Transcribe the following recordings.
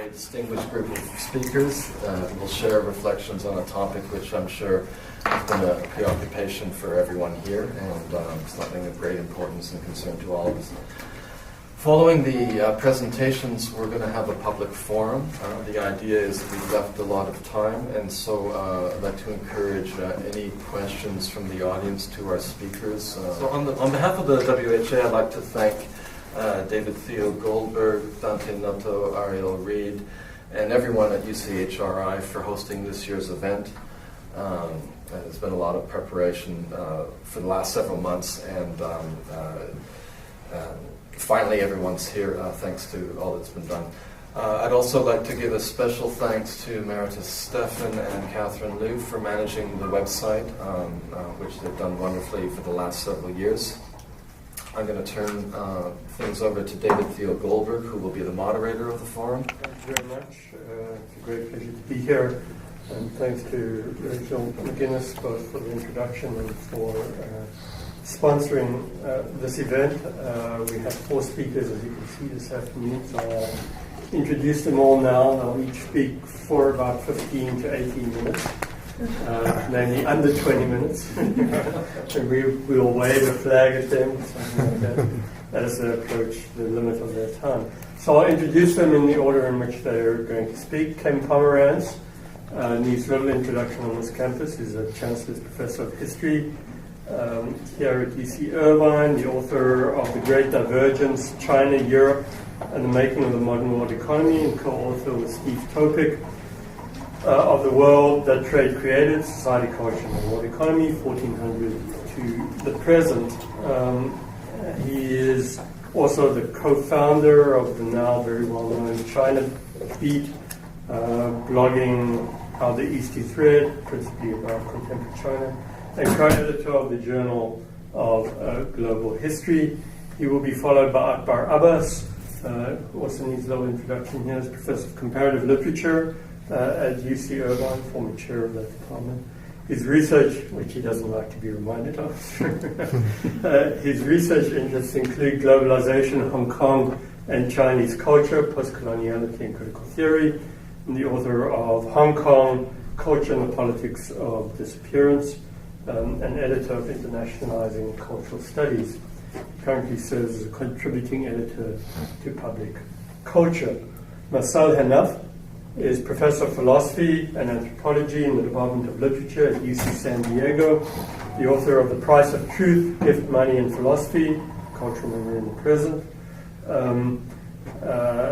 very distinguished group of speakers. We'll share reflections on a topic which I'm sure has been a preoccupation for everyone here, and something of great importance and concern to all of us. Following the presentations, we're going to have a public forum. The idea is that we've left a lot of time, and so I'd like to encourage any questions from the audience to our speakers. So on behalf of the WHA, I'd like to thank David Theo Goldberg, Dante Noto, Ariel Reed, and everyone at UCHRI for hosting this year's event. There's been a lot of preparation for the last several months, and finally everyone's here thanks to all that's been done. I'd also like to give a special thanks to Emeritus Stefan and Catherine Liu for managing the website, which they've done wonderfully for the last several years. I'm going to turn things over to David Theo Goldberg, who will be the moderator of the forum. Thank you very much. It's a great pleasure to be here. And thanks to Rachel McGuinness both for the introduction and for sponsoring this event. We have 4 speakers, as you can see, this afternoon. So I'll introduce them all now. They'll each speak for about 15 to 18 minutes. Namely under 20 minutes. And we will wave a flag at them, something like that, as they approach the limit of their time. So I'll introduce them in the order in which they're going to speak. Kenneth Pomeranz needs little introduction on this campus. He's a Chancellor's Professor of History here at UC Irvine, the author of The Great Divergence, China, Europe, and the Making of the Modern World Economy, and co-author with Steve Topic of The World That Trade Created, Society, Culture, and the World Economy, 1400 to the present. He is also the co-founder of the now very well-known China Beat, blogging How the East is Thread, principally about contemporary China, and co-editor of the Journal of Global History. He will be followed by Ackbar Abbas, who also needs a little introduction here, as Professor of Comparative Literature at UC Irvine, former chair of that department. His research, which he doesn't like to be reminded of, his research interests include globalization, Hong Kong, and Chinese culture, post-coloniality and critical theory, and the author of Hong Kong, Culture and the Politics of Disappearance, and editor of Internationalizing Cultural Studies. He currently serves as a contributing editor to Public Culture. Marcel Hénaff is Professor of Philosophy and Anthropology in the Department of Literature at UC San Diego, the author of The Price of Truth, Gift, Money, and Philosophy, Cultural Memory in the Present,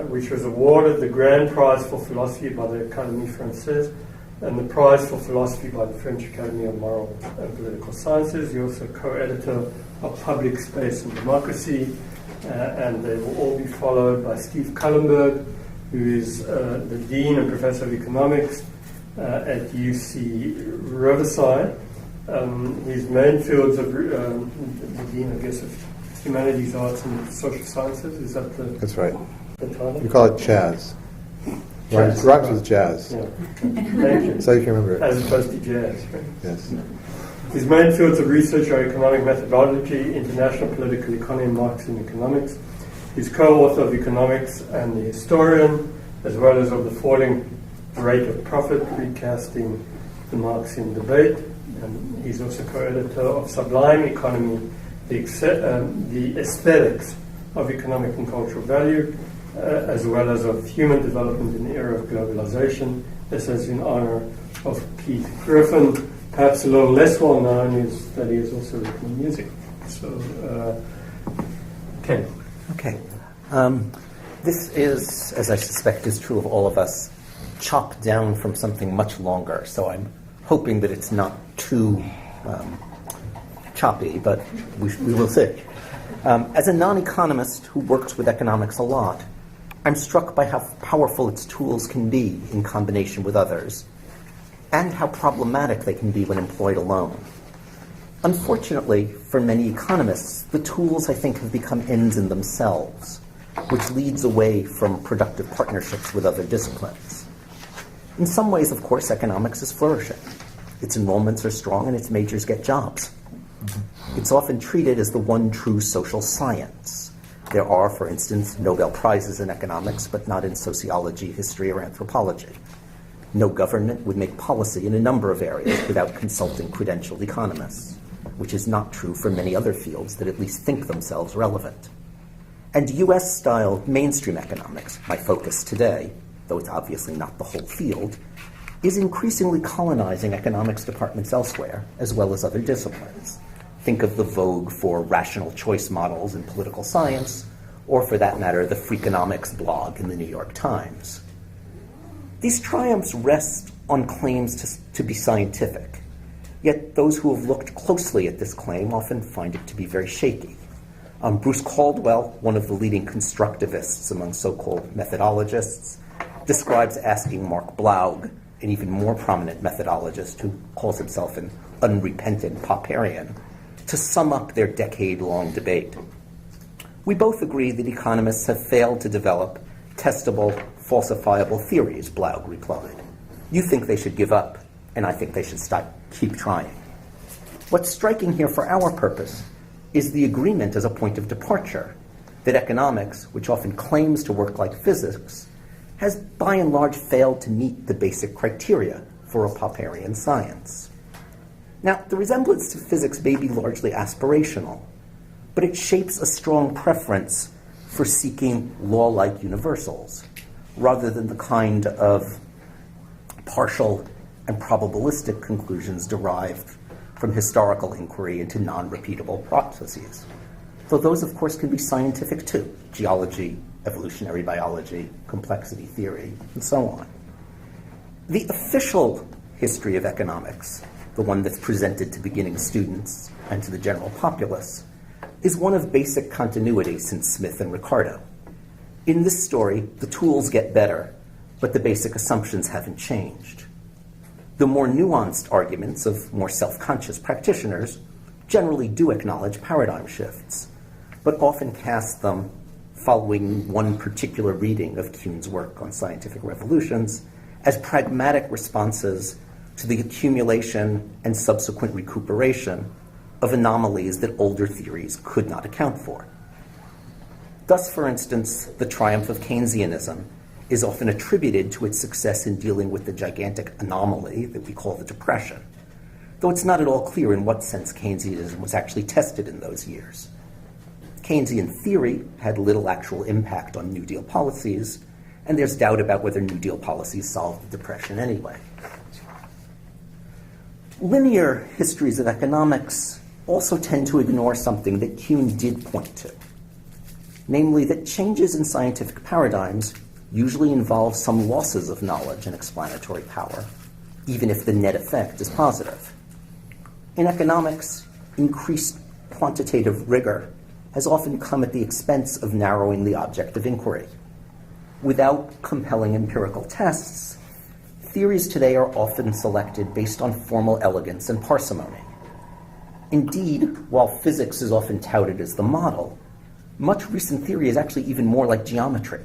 which was awarded the Grand Prize for Philosophy by the Académie Française and the Prize for Philosophy by the French Academy of Moral and Political Sciences. He's also co-editor of Public Space and Democracy, and they will all be followed by Steve Cullenberg, who is the Dean and Professor of Economics at UC Riverside. His main fields of the Dean, I guess, of Humanities, Arts, and Social Sciences. Is that the... That's right. The title? We call it Chaz. Rhymes with jazz. Yeah. Thank you. So you can remember it. As opposed to jazz, right? Yes. His main fields of research are economic methodology, international political economy, and Marxist economics. He's co-author of Economics and the Historian, as well as of The Falling Rate of Profit, recasting the Marxian debate. And he's also co-editor of Sublime Economy, the Aesthetics of Economic and Cultural Value, as well as of Human Development in the Era of Globalization. This is in honor of Pete Griffin. Perhaps a little less well known is that he has also written music. So, Ken. Okay. This is, as I suspect is true of all of us, chopped down from something much longer. So I'm hoping that it's not too choppy, but we will see. As a non-economist who works with economics a lot, I'm struck by how powerful its tools can be in combination with others, and how problematic they can be when employed alone. Unfortunately, for many economists, the tools, I think, have become ends in themselves, which leads away from productive partnerships with other disciplines. In some ways, of course, economics is flourishing. Its enrollments are strong and its majors get jobs. It's often treated as the one true social science, There are, for instance, Nobel Prizes in economics, but not in sociology, history, or anthropology. No government would make policy in a number of areas without consulting credentialed economists, which is not true for many other fields that at least think themselves relevant. And US-style mainstream economics, my focus today, though it's obviously not the whole field, is increasingly colonizing economics departments elsewhere, as well as other disciplines. Think of the vogue for rational choice models in political science, or for that matter, the Freakonomics blog in the New York Times. These triumphs rest on claims to be scientific, yet those who have looked closely at this claim often find it to be very shaky. Bruce Caldwell, one of the leading constructivists among so-called methodologists, describes asking Mark Blaug, an even more prominent methodologist who calls himself an unrepentant Popperian, to sum up their decade-long debate. We both agree that economists have failed to develop testable, falsifiable theories, Blaug replied. You think they should give up, and I think they should keep trying. What's striking here for our purpose is the agreement as a point of departure that economics, which often claims to work like physics, has by and large failed to meet the basic criteria for a Popperian science. Now, the resemblance to physics may be largely aspirational, but it shapes a strong preference for seeking law-like universals, rather than the kind of partial and probabilistic conclusions derived from historical inquiry into non-repeatable processes. Though those, of course, can be scientific too: geology, evolutionary biology, complexity theory, and so on. The official history of economics, the one that's presented to beginning students and to the general populace, is one of basic continuity since Smith and Ricardo. In this story, the tools get better, but the basic assumptions haven't changed. The more nuanced arguments of more self-conscious practitioners generally do acknowledge paradigm shifts, but often cast them, following one particular reading of Kuhn's work on scientific revolutions, as pragmatic responses to the accumulation and subsequent recuperation of anomalies that older theories could not account for. Thus, for instance, the triumph of Keynesianism is often attributed to its success in dealing with the gigantic anomaly that we call the Depression, though it's not at all clear in what sense Keynesianism was actually tested in those years. Keynesian theory had little actual impact on New Deal policies, and there's doubt about whether New Deal policies solved the Depression anyway. Linear histories of economics also tend to ignore something that Kuhn did point to, namely that changes in scientific paradigms usually involve some losses of knowledge and explanatory power, even if the net effect is positive. In economics, increased quantitative rigor has often come at the expense of narrowing the object of inquiry. Without compelling empirical tests, theories today are often selected based on formal elegance and parsimony. Indeed, while physics is often touted as the model, much recent theory is actually even more like geometry,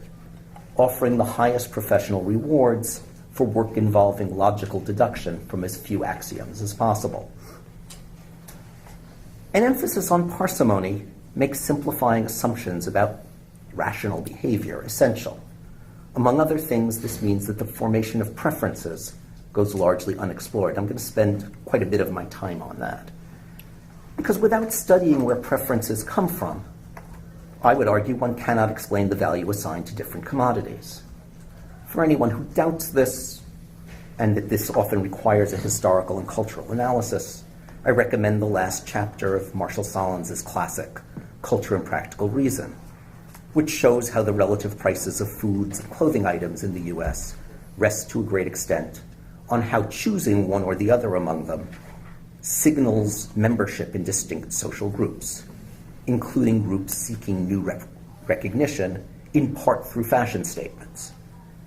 offering the highest professional rewards for work involving logical deduction from as few axioms as possible. An emphasis on parsimony makes simplifying assumptions about rational behavior essential. Among other things, this means that the formation of preferences goes largely unexplored. I'm going to spend quite a bit of my time on that. Because without studying where preferences come from, I would argue one cannot explain the value assigned to different commodities. For anyone who doubts this, and that this often requires a historical and cultural analysis, I recommend the last chapter of Marshall Solons's classic, Culture and Practical Reason, which shows how the relative prices of foods and clothing items in the US rest to a great extent on how choosing one or the other among them signals membership in distinct social groups, including groups seeking new recognition, in part through fashion statements.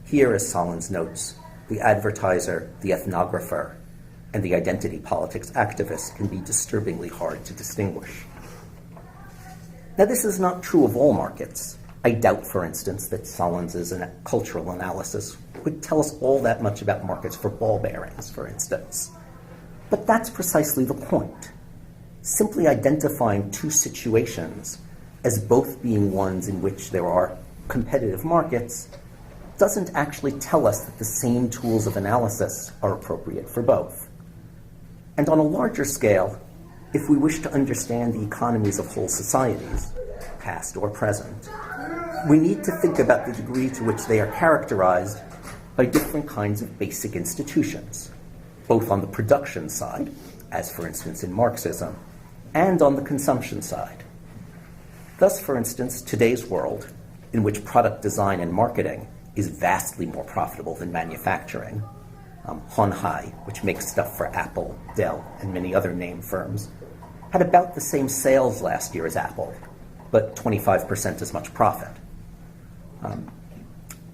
Here, as Solons notes, the advertiser, the ethnographer, and the identity politics activist can be disturbingly hard to distinguish. Now, this is not true of all markets. I doubt, for instance, that Solons's cultural analysis would tell us all that much about markets for ball bearings, for instance. But that's precisely the point. Simply identifying two situations as both being ones in which there are competitive markets doesn't actually tell us that the same tools of analysis are appropriate for both. And on a larger scale, if we wish to understand the economies of whole societies, past or present, we need to think about the degree to which they are characterized by different kinds of basic institutions, both on the production side, as for instance in Marxism, and on the consumption side. Thus, for instance, today's world, in which product design and marketing is vastly more profitable than manufacturing. Honhai, which makes stuff for Apple, Dell, and many other name firms, had about the same sales last year as Apple, but 25% as much profit.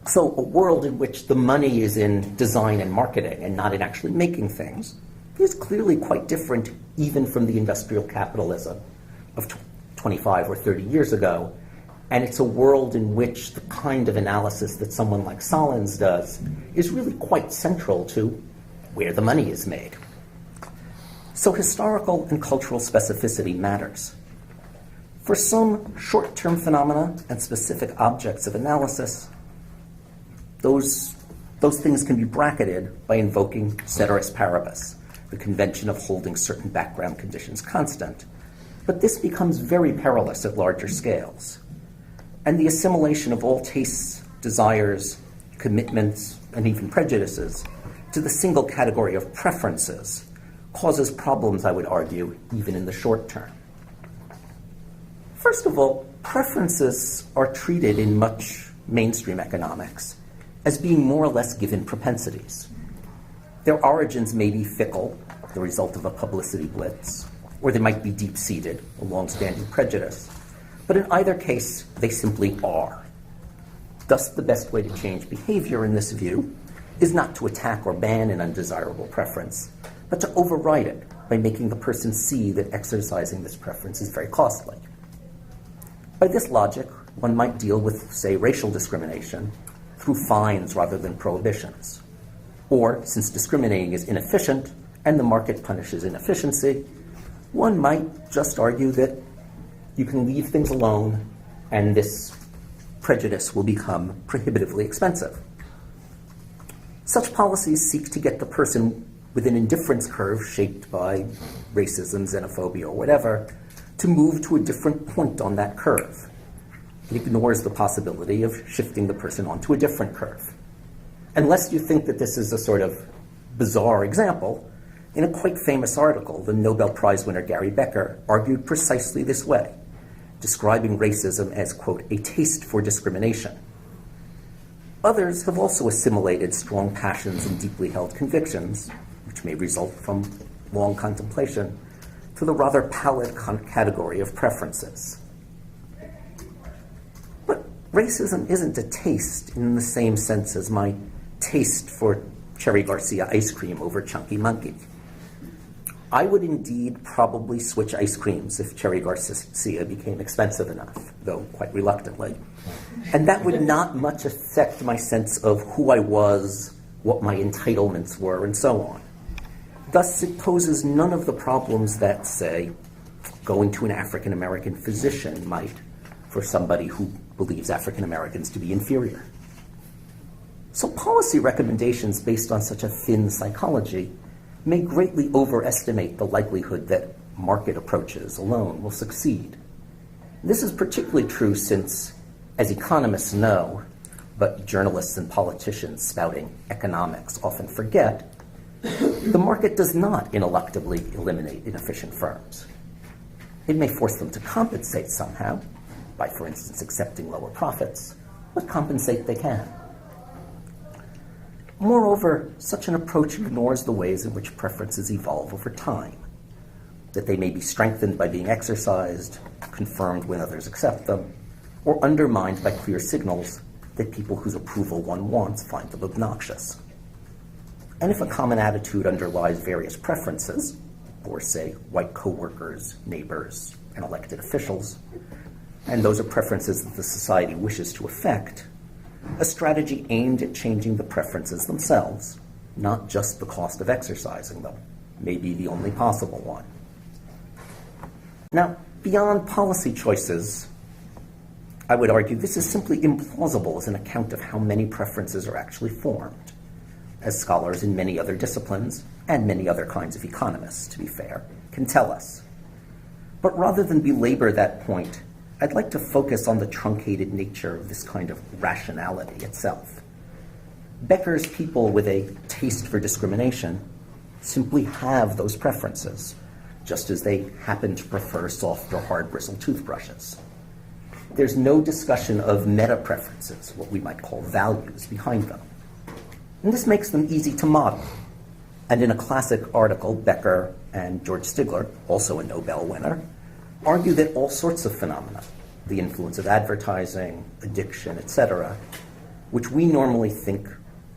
So a world in which the money is in design and marketing and not in actually making things is clearly quite different even from the industrial capitalism of 25 or 30 years ago. And it's a world in which the kind of analysis that someone like Solons does is really quite central to where the money is made. So historical and cultural specificity matters. For some short-term phenomena and specific objects of analysis, those things can be bracketed by invoking ceteris paribus, the convention of holding certain background conditions constant. But this becomes very perilous at larger scales. And the assimilation of all tastes, desires, commitments, and even prejudices to the single category of preferences causes problems, I would argue, even in the short term. First of all, preferences are treated in much mainstream economics as being more or less given propensities. Their origins may be fickle, the result of a publicity blitz, or they might be deep-seated, a long-standing prejudice. But in either case, they simply are. Thus, the best way to change behavior in this view is not to attack or ban an undesirable preference, but to override it by making the person see that exercising this preference is very costly. By this logic, one might deal with, say, racial discrimination through fines rather than prohibitions. Or, since discriminating is inefficient and the market punishes inefficiency, one might just argue that you can leave things alone and this prejudice will become prohibitively expensive. Such policies seek to get the person with an indifference curve shaped by racism, xenophobia, or whatever, to move to a different point on that curve. It ignores the possibility of shifting the person onto a different curve. Unless you think that this is a sort of bizarre example, in a quite famous article, the Nobel Prize winner Gary Becker argued precisely this way, describing racism as, quote, a taste for discrimination. Others have also assimilated strong passions and deeply held convictions, which may result from long contemplation, to the rather pallid category of preferences. But racism isn't a taste in the same sense as my taste for Cherry Garcia ice cream over Chunky Monkey. I would indeed probably switch ice creams if Cherry Garcia became expensive enough, though quite reluctantly. And that would not much affect my sense of who I was, what my entitlements were, and so on. Thus, it poses none of the problems that, say, going to an African American physician might for somebody who believes African Americans to be inferior. So policy recommendations based on such a thin psychology may greatly overestimate the likelihood that market approaches alone will succeed. This is particularly true since, as economists know, but journalists and politicians spouting economics often forget, the market does not ineluctably eliminate inefficient firms. It may force them to compensate somehow, by, for instance, accepting lower profits, but compensate they can. Moreover, such an approach ignores the ways in which preferences evolve over time, that they may be strengthened by being exercised, confirmed when others accept them, or undermined by clear signals that people whose approval one wants find them obnoxious. And if a common attitude underlies various preferences, or say white coworkers, neighbors, and elected officials, and those are preferences that the society wishes to affect, a strategy aimed at changing the preferences themselves, not just the cost of exercising them, may be the only possible one. Now, beyond policy choices, I would argue this is simply implausible as an account of how many preferences are actually formed, as scholars in many other disciplines, and many other kinds of economists, to be fair, can tell us. But rather than belabor that point, I'd like to focus on the truncated nature of this kind of rationality itself. Becker's people with a taste for discrimination simply have those preferences, just as they happen to prefer soft or hard-bristled toothbrushes. There's no discussion of meta-preferences, what we might call values, behind them. And this makes them easy to model. And in a classic article, Becker and George Stigler, also a Nobel winner, argue that all sorts of phenomena, the influence of advertising, addiction, etc., which we normally think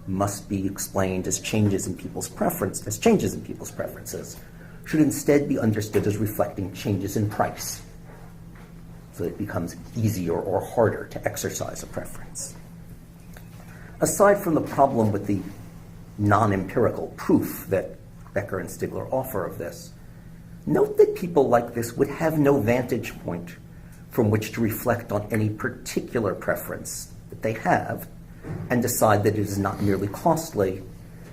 must be explained as changes in people's preferences, should instead be understood as reflecting changes in price, so that it becomes easier or harder to exercise a preference. Aside from the problem with the non-empirical proof that Becker and Stigler offer of this, note that people like this would have no vantage point from which to reflect on any particular preference that they have and decide that it is not merely costly,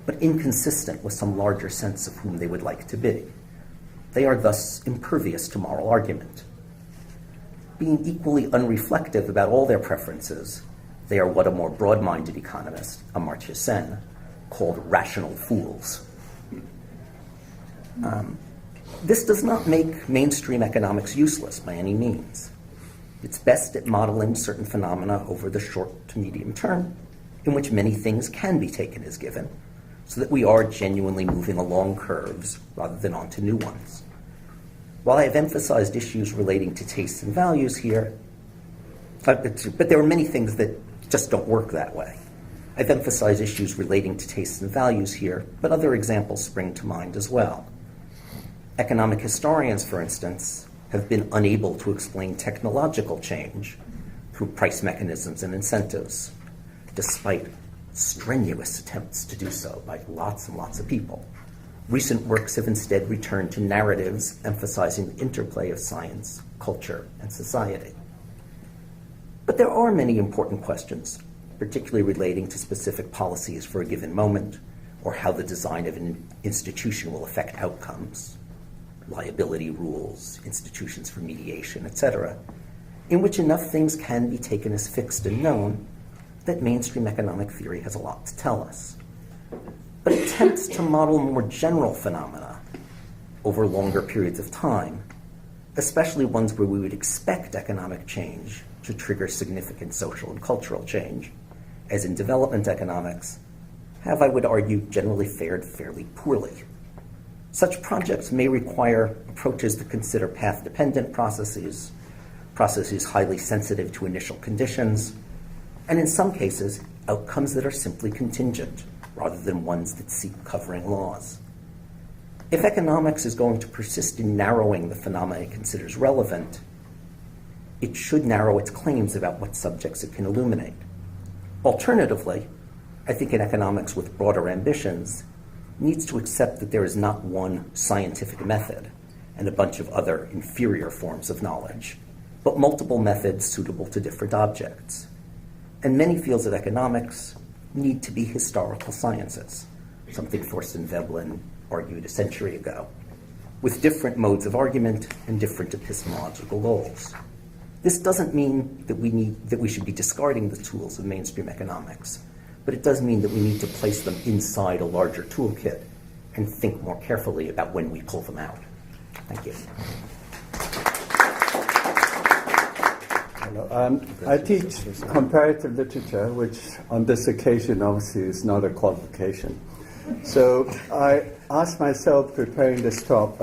but inconsistent with some larger sense of whom they would like to be. They are thus impervious to moral argument. Being equally unreflective about all their preferences, they are what a more broad-minded economist, Amartya Sen, called rational fools. This does not make mainstream economics useless by any means. It's best at modeling certain phenomena over the short to medium term, in which many things can be taken as given, so that we are genuinely moving along curves rather than onto new ones. While I have emphasized issues relating to tastes and values here, but there are many things that just don't work that way. I've emphasized issues relating to tastes and values here, but other examples spring to mind as well. Economic historians, for instance, have been unable to explain technological change through price mechanisms and incentives, despite strenuous attempts to do so by lots and lots of people. Recent works have instead returned to narratives emphasizing the interplay of science, culture, and society. But there are many important questions, particularly relating to specific policies for a given moment, or how the design of an institution will affect outcomes, liability rules, institutions for mediation, etc., in which enough things can be taken as fixed and known that mainstream economic theory has a lot to tell us. But attempts to model more general phenomena over longer periods of time, especially ones where we would expect economic change to trigger significant social and cultural change, as in development economics, have, I would argue, generally fared fairly poorly. Such projects may require approaches that consider path-dependent processes highly sensitive to initial conditions, and in some cases, outcomes that are simply contingent, rather than ones that seek covering laws. If economics is going to persist in narrowing the phenomena it considers relevant, it should narrow its claims about what subjects it can illuminate. Alternatively, I think an economics with broader ambitions needs to accept that there is not one scientific method and a bunch of other inferior forms of knowledge, but multiple methods suitable to different objects. And many fields of economics need to be historical sciences, something Thorsten Veblen argued a century ago, with different modes of argument and different epistemological goals. This doesn't mean that we should be discarding the tools of mainstream economics, but it does mean that we need to place them inside a larger toolkit and think more carefully about when we pull them out. Thank you. Hello. I teach comparative literature, which on this occasion obviously is not a qualification. So I asked myself, preparing this talk,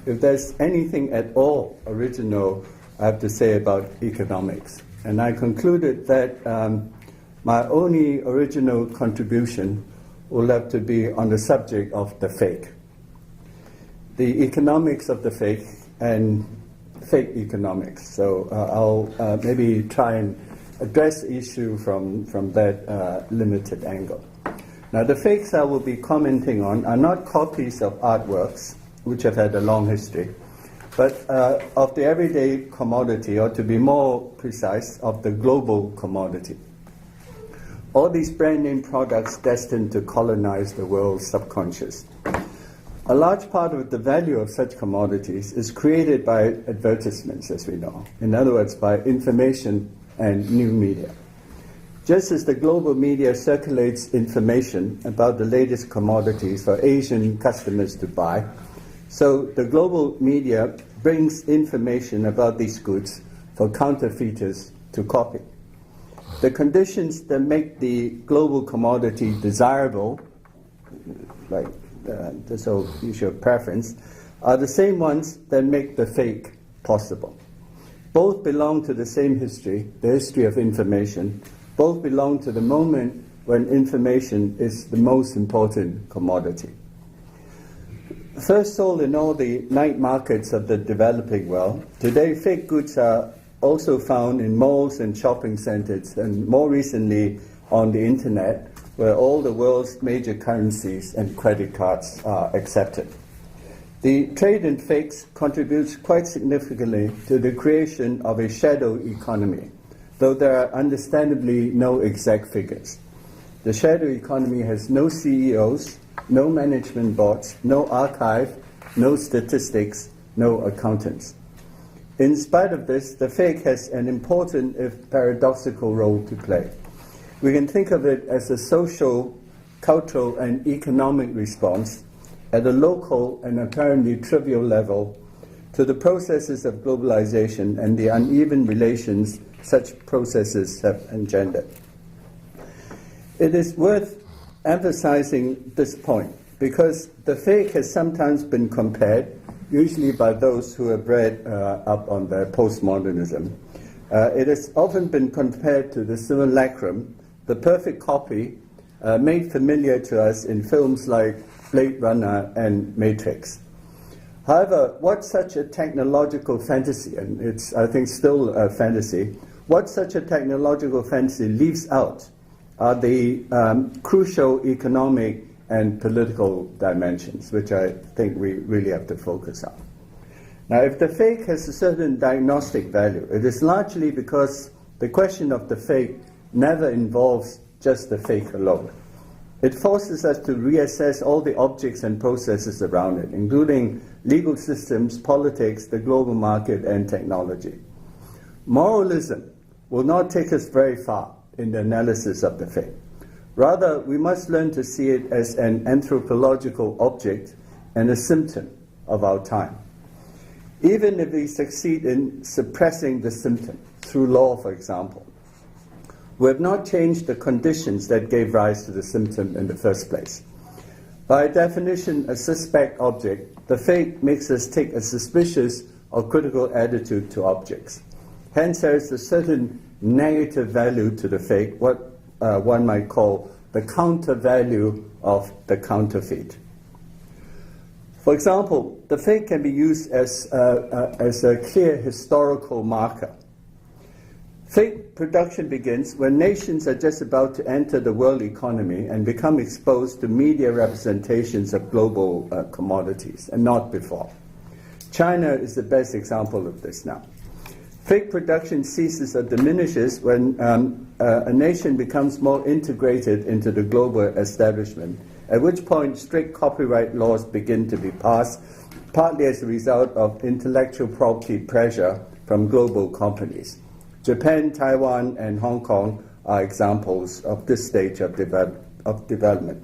if there's anything at all original I have to say about economics. And I concluded that my only original contribution will have to be on the subject of the fake. The economics of the fake and fake economics. So I'll maybe try and address the issue from that limited angle. Now, the fakes I will be commenting on are not copies of artworks, which have had a long history, but of the everyday commodity, or to be more precise, of the global commodity. All these brand name products destined to colonize the world's subconscious. A large part of the value of such commodities is created by advertisements, as we know. In other words, by information and new media. Just as the global media circulates information about the latest commodities for Asian customers to buy, so the global media brings information about these goods for counterfeiters to copy. The conditions that make the global commodity desirable, like this whole issue of preference, are the same ones that make the fake possible. Both belong to the same history, the history of information. Both belong to the moment when information is the most important commodity. First sold in all the night markets of the developing world, today fake goods are also found in malls and shopping centers, and more recently on the internet, where all the world's major currencies and credit cards are accepted. The trade in fakes contributes quite significantly to the creation of a shadow economy, though there are understandably no exact figures. The shadow economy has no CEOs, no management boards, no archive, no statistics, no accountants. In spite of this, the fake has an important, if paradoxical, role to play. We can think of it as a social, cultural, and economic response at a local and apparently trivial level to the processes of globalization and the uneven relations such processes have engendered. It is worth emphasizing this point because the fake has sometimes been compared, usually by those who have read up on their postmodernism. It has often been compared to the simulacrum, the perfect copy made familiar to us in films like Blade Runner and Matrix. However, what such a technological fantasy, and it's, I think, still a fantasy, what such a technological fantasy leaves out are the crucial economic and political dimensions, which I think we really have to focus on. Now, if the fake has a certain diagnostic value, it is largely because the question of the fake never involves just the fake alone. It forces us to reassess all the objects and processes around it, including legal systems, politics, the global market, and technology. Moralism will not take us very far in the analysis of the fake. Rather, we must learn to see it as an anthropological object and a symptom of our time. Even if we succeed in suppressing the symptom through law, for example, we have not changed the conditions that gave rise to the symptom in the first place. By definition, a suspect object, the fake makes us take a suspicious or critical attitude to objects. Hence, there is a certain negative value to the fake, what one might call the counter value of the counterfeit. For example, the fake can be used as a clear historical marker. Fake production begins when nations are just about to enter the world economy and become exposed to media representations of global commodities, and not before. China is the best example of this now. Fake production ceases or diminishes when a nation becomes more integrated into the global establishment, at which point strict copyright laws begin to be passed, partly as a result of intellectual property pressure from global companies. Japan, Taiwan, and Hong Kong are examples of this stage of development,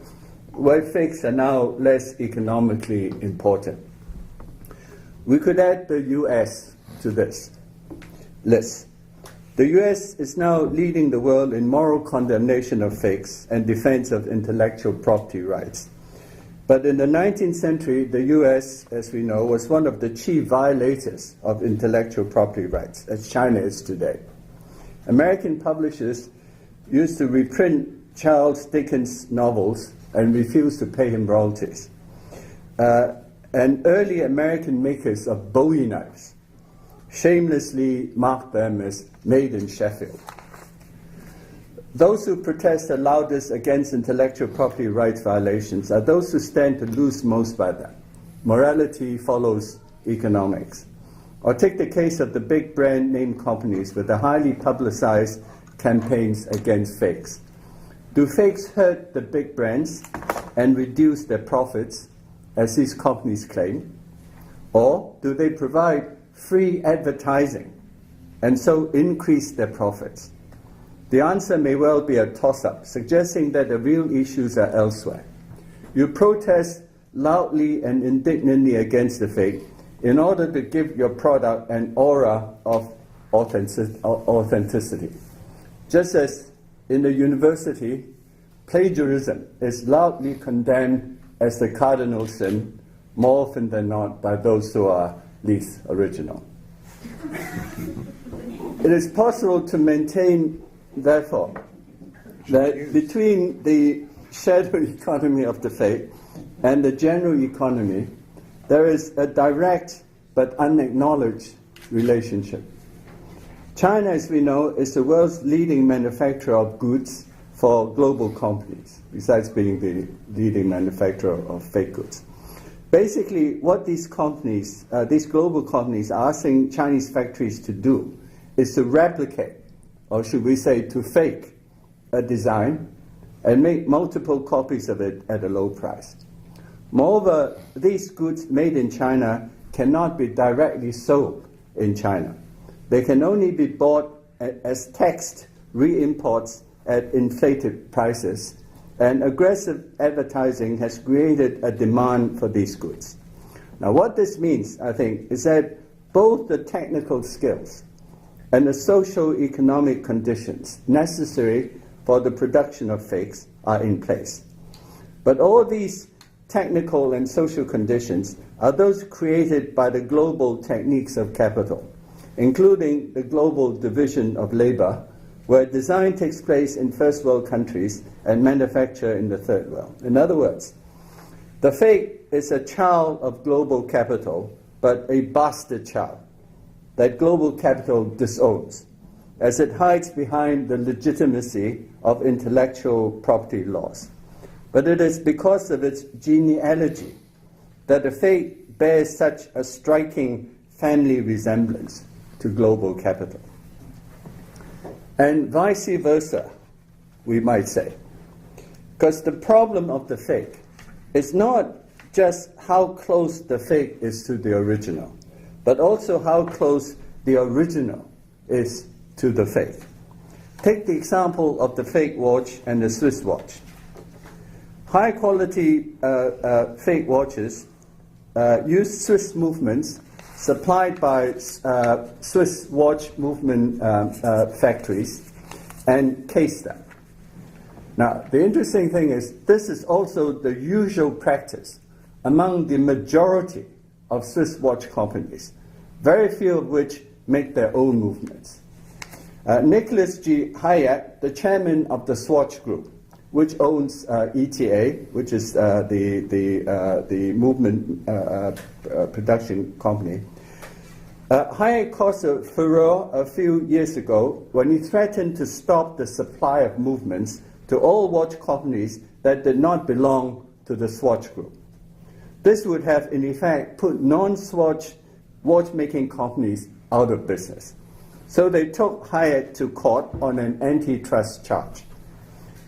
where fakes are now less economically important. We could add the US to this list. The US is now leading the world in moral condemnation of fakes and defense of intellectual property rights. But in the 19th century, the US, as we know, was one of the chief violators of intellectual property rights, as China is today. American publishers used to reprint Charles Dickens' novels and refused to pay him royalties. And early American makers of Bowie knives shamelessly marked them as made in Sheffield. Those who protest the loudest against intellectual property rights violations are those who stand to lose most by them. Morality follows economics. Or take the case of the big brand name companies with the highly publicized campaigns against fakes. Do fakes hurt the big brands and reduce their profits, as these companies claim? Or do they provide free advertising and so increase their profits? The answer may well be a toss-up, suggesting that the real issues are elsewhere. You protest loudly and indignantly against the fake in order to give your product an aura of authenticity. Just as in the university, plagiarism is loudly condemned as the cardinal sin, more often than not by those who are least original. It is possible to maintain, therefore, that between the shadow economy of the fake and the general economy, there is a direct but unacknowledged relationship. China, as we know, is the world's leading manufacturer of goods for global companies, besides being the leading manufacturer of fake goods. Basically, what these companies, these global companies, are asking Chinese factories to do is to replicate, or should we say to fake, a design and make multiple copies of it at a low price. Moreover, these goods made in China cannot be directly sold in China. They can only be bought as taxed re-imports at inflated prices, and aggressive advertising has created a demand for these goods. Now, what this means, I think, is that both the technical skills and the socio-economic conditions necessary for the production of fakes are in place. But all these technical and social conditions are those created by the global techniques of capital, including the global division of labor, where design takes place in first world countries and manufacture in the third world. In other words, the fake is a child of global capital, but a bastard child that global capital disowns, as it hides behind the legitimacy of intellectual property laws. But it is because of its genealogy that the fake bears such a striking family resemblance to global capital. And vice versa, we might say. Because the problem of the fake is not just how close the fake is to the original, but also how close the original is to the fake. Take the example of the fake watch and the Swiss watch. High quality fake watches use Swiss movements supplied by Swiss watch movement factories and case them. Now, the interesting thing is this is also the usual practice among the majority of Swiss watch companies, very few of which make their own movements. Nicholas G. Hayek, the chairman of the Swatch Group, which owns ETA, which is the movement production company. Hayek caused a furor a few years ago when he threatened to stop the supply of movements to all watch companies that did not belong to the Swatch Group. This would have, in effect, put non-Swatch watchmaking companies out of business. So they took Hayek to court on an antitrust charge.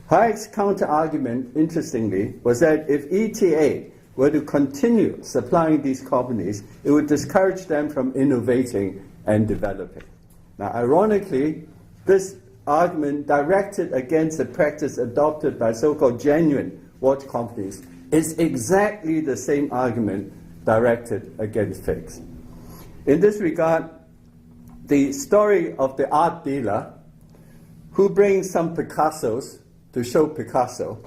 Hayek's counter-argument, interestingly, was that if ETA were to continue supplying these companies, it would discourage them from innovating and developing. Now, ironically, this argument directed against the practice adopted by so-called genuine watch companies is exactly the same argument directed against fakes. In this regard, the story of the art dealer who brings some Picassos to show Picasso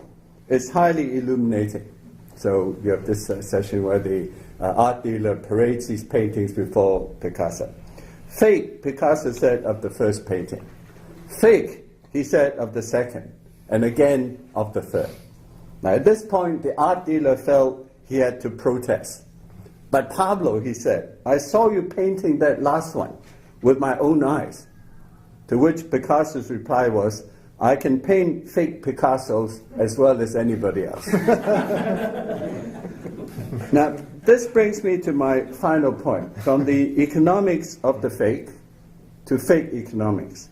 is highly illuminating. So you have this session where the art dealer parades these paintings before Picasso. Fake, Picasso said of the first painting. Fake, he said of the second, and again of the third. Now at this point, the art dealer felt he had to protest. But Pablo, he said, I saw you painting that last one with my own eyes. To which Picasso's reply was, I can paint fake Picassos as well as anybody else. Now, this brings me to my final point, from the economics of the fake to fake economics.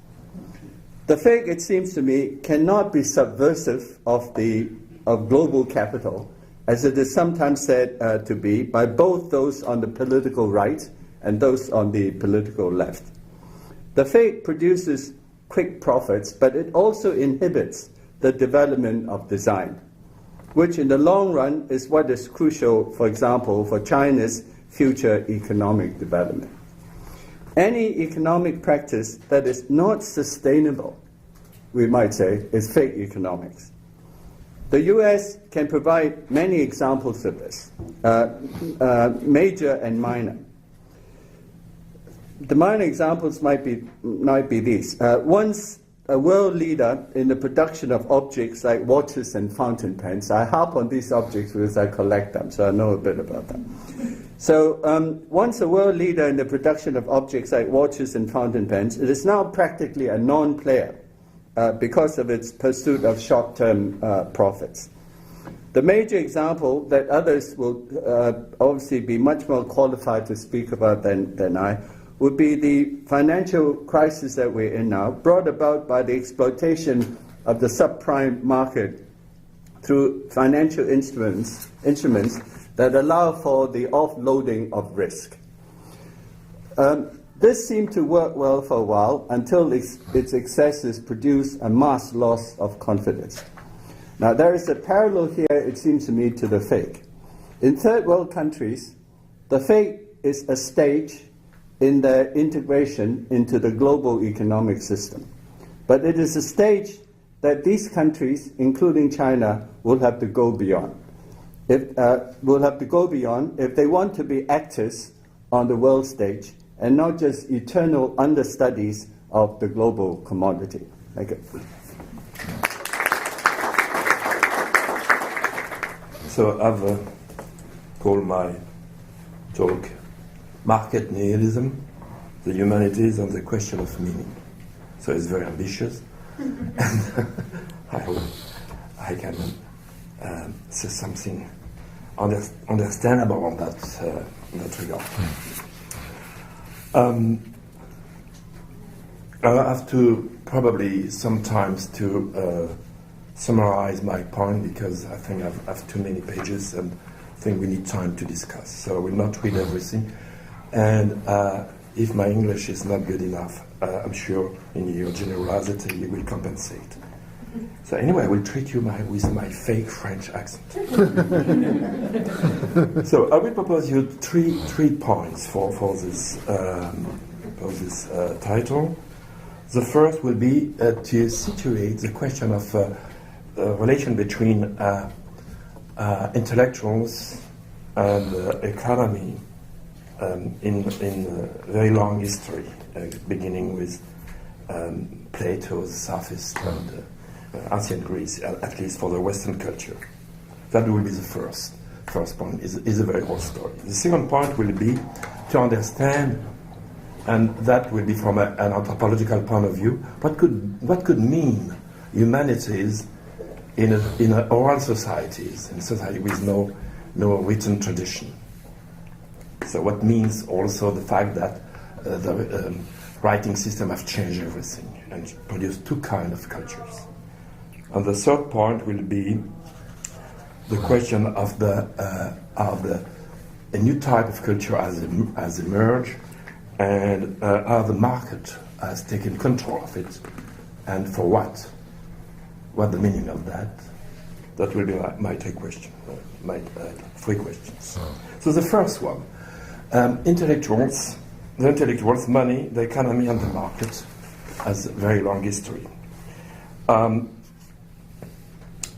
The fake, it seems to me, cannot be subversive of global capital, as it is sometimes said to be by both those on the political right and those on the political left. The fake produces quick profits, but it also inhibits the development of design, which in the long run is what is crucial, for example, for China's future economic development. Any economic practice that is not sustainable, we might say, is fake economics. The US can provide many examples of this, major and minor. The minor examples might be these. Once a world leader in the production of objects like watches and fountain pens. I harp on these objects because I collect them, so I know a bit about them. So once a world leader in the production of objects like watches and fountain pens, it is now practically a non-player because of its pursuit of short-term profits. The major example that others will obviously be much more qualified to speak about than I would be the financial crisis that we're in now, brought about by the exploitation of the subprime market through financial instruments that allow for the offloading of risk. This seemed to work well for a while until its excesses produced a mass loss of confidence. Now, there is a parallel here, it seems to me, to the fake. In third world countries, the fake is a stage in their integration into the global economic system. But it is a stage that these countries, including China, will have to go beyond. If they want to be actors on the world stage and not just eternal understudies of the global commodity. Thank you. So I've called my talk Market Nihilism, the Humanities and the Question of Meaning. So it's very ambitious, and I hope I can say something understandable on that regard. I have to probably sometimes to summarize my point because I think I have too many pages and I think we need time to discuss. So I will not read everything. And if my English is not good enough, I'm sure in your generosity you will compensate. So anyway, I will treat you with my fake French accent. So I will propose you three points for this title. The first will be to situate the question of relation between intellectuals and economy in very long history, beginning with Plato's Sophist and ancient Greece, at least for the Western culture. That will be the first point. Is a very old story. The second point will be to understand, and that will be from an anthropological point of view, what could mean humanities in oral societies, in society with no written tradition. So what means also the fact that the writing system have changed everything and produced two kinds of cultures. And the third point will be the question of a new type of culture has emerged, and how the market has taken control of it, and for what? What the meaning of that? That will be my three questions. So the first one, the intellectuals, money, the economy, and the market has a very long history.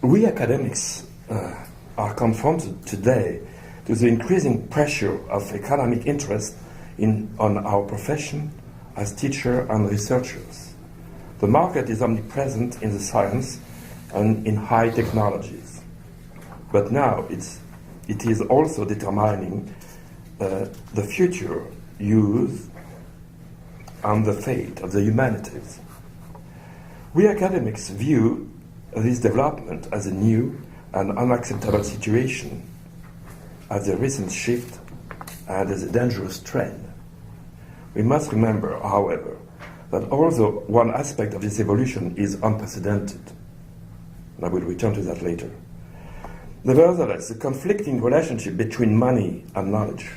We academics are confronted today to the increasing pressure of economic interest on our profession as teachers and researchers. The market is omnipresent in the science and in high technologies, but now it is also determining the future use and the fate of the humanities. We academics view this development as a new and unacceptable situation, as a recent shift and as a dangerous trend. We must remember, however, that although one aspect of this evolution is unprecedented, and I will return to that later, nevertheless, the conflicting relationship between money and knowledge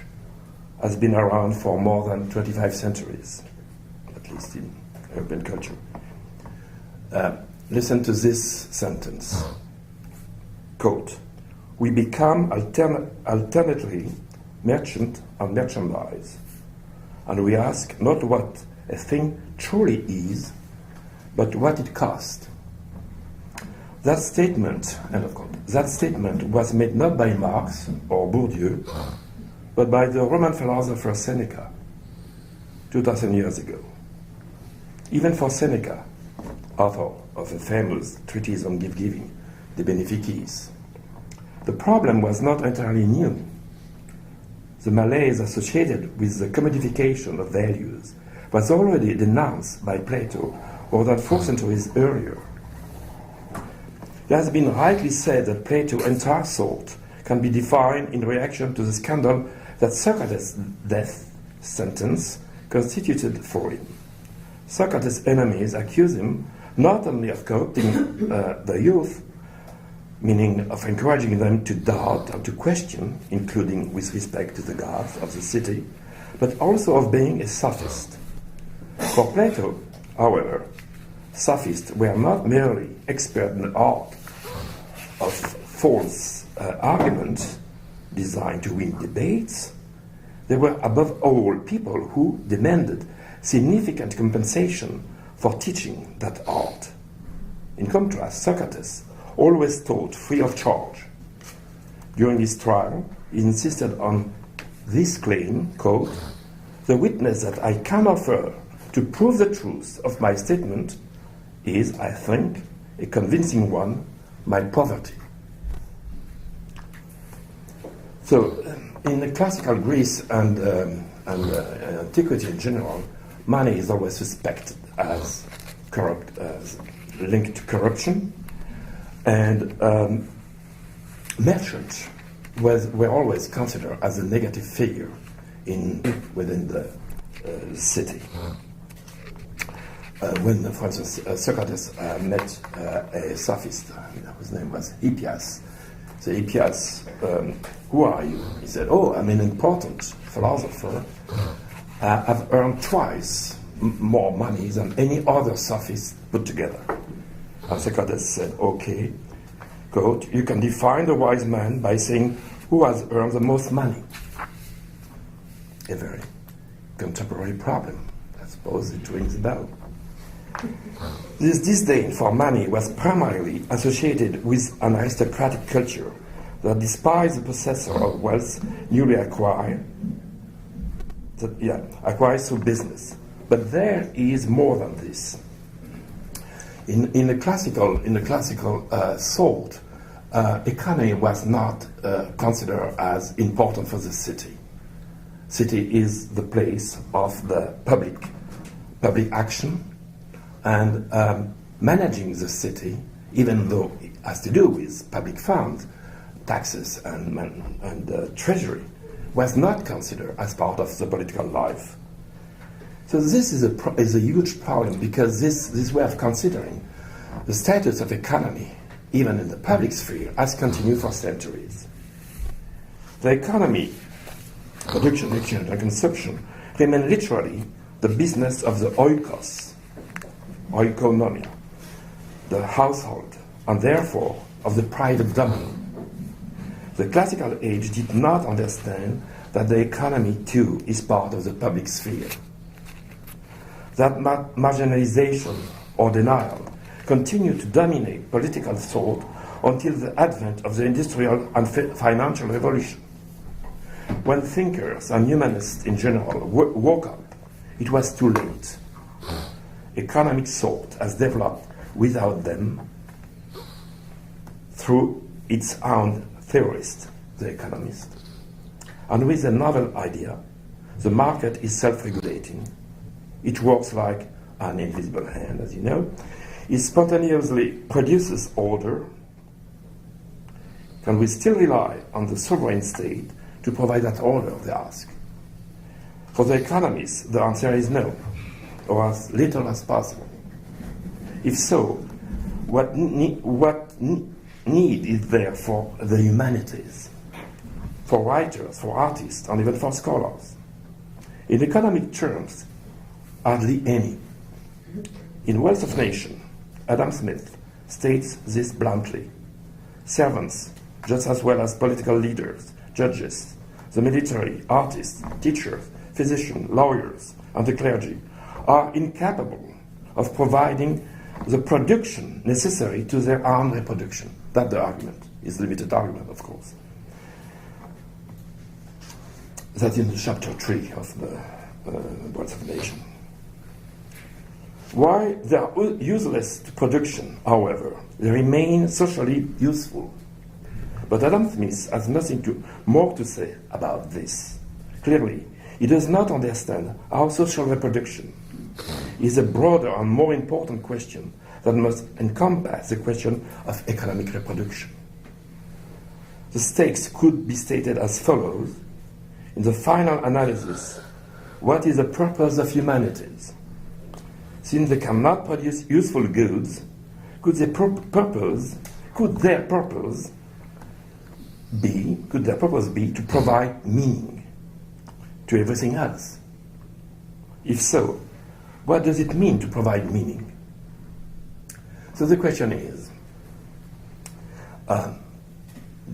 has been around for more than 25 centuries, at least in European culture. Listen to this sentence, quote, "We become alternately merchant and merchandise, and we ask not what a thing truly is, but what it costs." That statement, end of quote, that statement was made not by Marx or Bourdieu, but by the Roman philosopher Seneca 2,000 years ago. Even for Seneca, author of a famous treatise on gift-giving, De Beneficis, the problem was not entirely new. The malaise associated with the commodification of values was already denounced by Plato more than 4 centuries earlier. It has been rightly said that Plato's entire thought can be defined in reaction to the scandal that Socrates' death sentence constituted for him. Socrates' enemies accuse him not only of corrupting the youth, meaning of encouraging them to doubt and to question, including with respect to the gods of the city, but also of being a sophist. For Plato, however, sophists were not merely expert in the art of false arguments designed to win debates. They were above all people who demanded significant compensation for teaching that art. In contrast, Socrates always taught free of charge. During his trial, he insisted on this claim, quote, "The witness that I can offer to prove the truth of my statement is, I think, a convincing one, my poverty." So, in the classical Greece and antiquity in general, money is always suspected as corrupt, as linked to corruption, and merchants were always considered as a negative figure within the city. When, for instance, Socrates met a sophist, whose name was Hippias. So Hippias, "Who are you?" He said, "Oh, I'm an important philosopher. I've earned twice more money than any other sophist put together." And Socrates said, "Okay, quote, you can define the wise man by saying who has earned the most money." A very contemporary problem. I suppose it rings a bell. This disdain for money was primarily associated with an aristocratic culture that despised the possessor of wealth newly acquired through business. But there is more than this. In the classical thought, economy was not considered as important for the city. City is the place of the public action, and managing the city, even though it has to do with public funds, taxes, and treasury, was not considered as part of the political life. So this is a huge problem, because this way of considering the status of economy, even in the public sphere, has continued for centuries. The economy, production, exchange, and consumption, remain literally the business of the oikos, oikonomia, the household, and therefore of the private domain. The classical age did not understand that the economy too is part of the public sphere. That marginalization or denial continued to dominate political thought until the advent of the industrial and financial revolution. When thinkers and humanists in general woke up, it was too late. Economic thought has developed without them through its own theorist, the economist. And with a novel idea, the market is self-regulating. It works like an invisible hand, as you know. It spontaneously produces order. Can we still rely on the sovereign state to provide that order, they ask. For the economists, the answer is no, or as little as possible. If so, what need is there for the humanities, for writers, for artists, and even for scholars? In economic terms, hardly any. In Wealth of Nations, Adam Smith states this bluntly. Servants, just as well as political leaders, judges, the military, artists, teachers, physicians, lawyers, and the clergy, are incapable of providing the production necessary to their own reproduction. That's the argument. It's a limited argument, of course. That's in the chapter 3 of the Wealth of Nations. Why they are useless to production, however, they remain socially useful. But Adam Smith has nothing more to say about this. Clearly, he does not understand how social reproduction is a broader and more important question that must encompass the question of economic reproduction. The stakes could be stated as follows. In the final analysis, what is the purpose of humanities? Since they cannot produce useful goods, could their purpose be to provide meaning to everything else? If so, what does it mean to provide meaning? So the question is,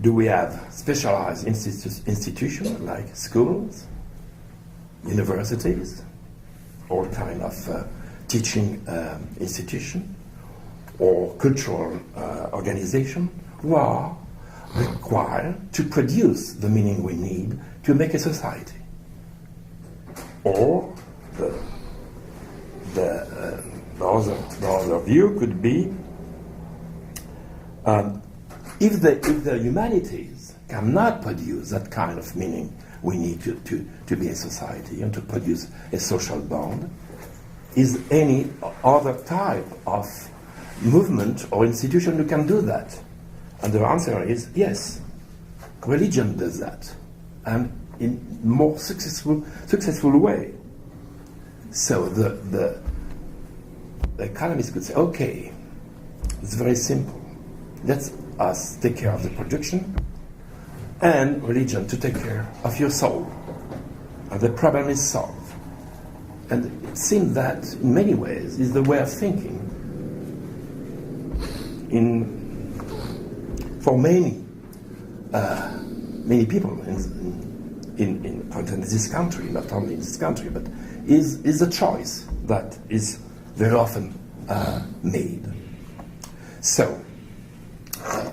do we have specialized institutions like schools, universities, all kind of teaching institution, or cultural organization who are required to produce the meaning we need to make a society? Or the other view could be if the humanities cannot produce that kind of meaning we need to be a society and to produce a social bond, is any other type of movement or institution who can do that? And the answer is yes. Religion does that, and in more successful way. So the economists could say, okay, it's very simple. Let us take care of the production, and religion to take care of your soul. And the problem is solved. And it seems that, in many ways, is the way of thinking. For many people in this country, not only in this country, but is a choice that is very often made. So,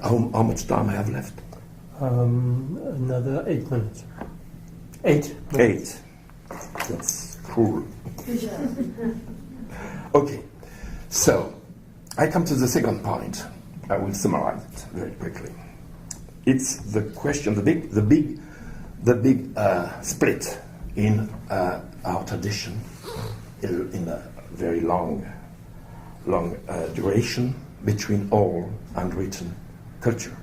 how much time I have left? Another 8 minutes. 8 minutes. 8. That's cool. Okay, so I come to the second point. I will summarize it very quickly. It's the question, the big split in our tradition, in a very long duration between oral and written culture.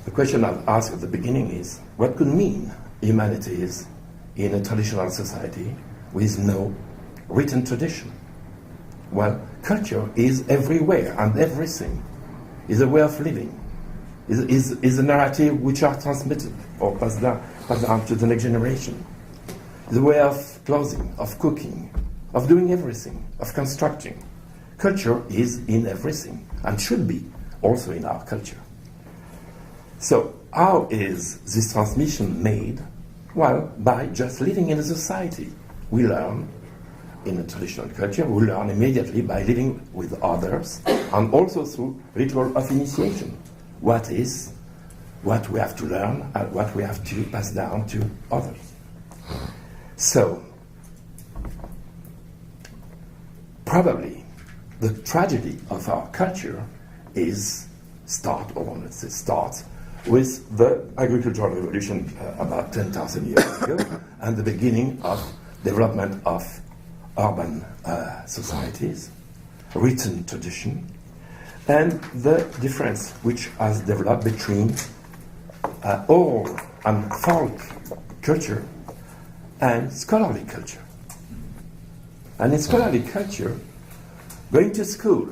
The question I've asked at the beginning is, what could mean humanities in a traditional society with no written tradition? Well, culture is everywhere and everything. Is a way of living. Is a narrative which are transmitted or passed down to the next generation. Is a way of clothing, of cooking, of doing everything, of constructing. Culture is in everything and should be also in our culture. So how is this transmission made? Well, by just living in a society. We learn in a traditional culture, we learn immediately by living with others and also through ritual of initiation. What we have to learn and what we have to pass down to others. So, probably the tragedy of our culture starts with the agricultural revolution about 10,000 years ago and the beginning of development of urban societies, written tradition, and the difference which has developed between oral and folk culture and scholarly culture. And in scholarly culture, going to school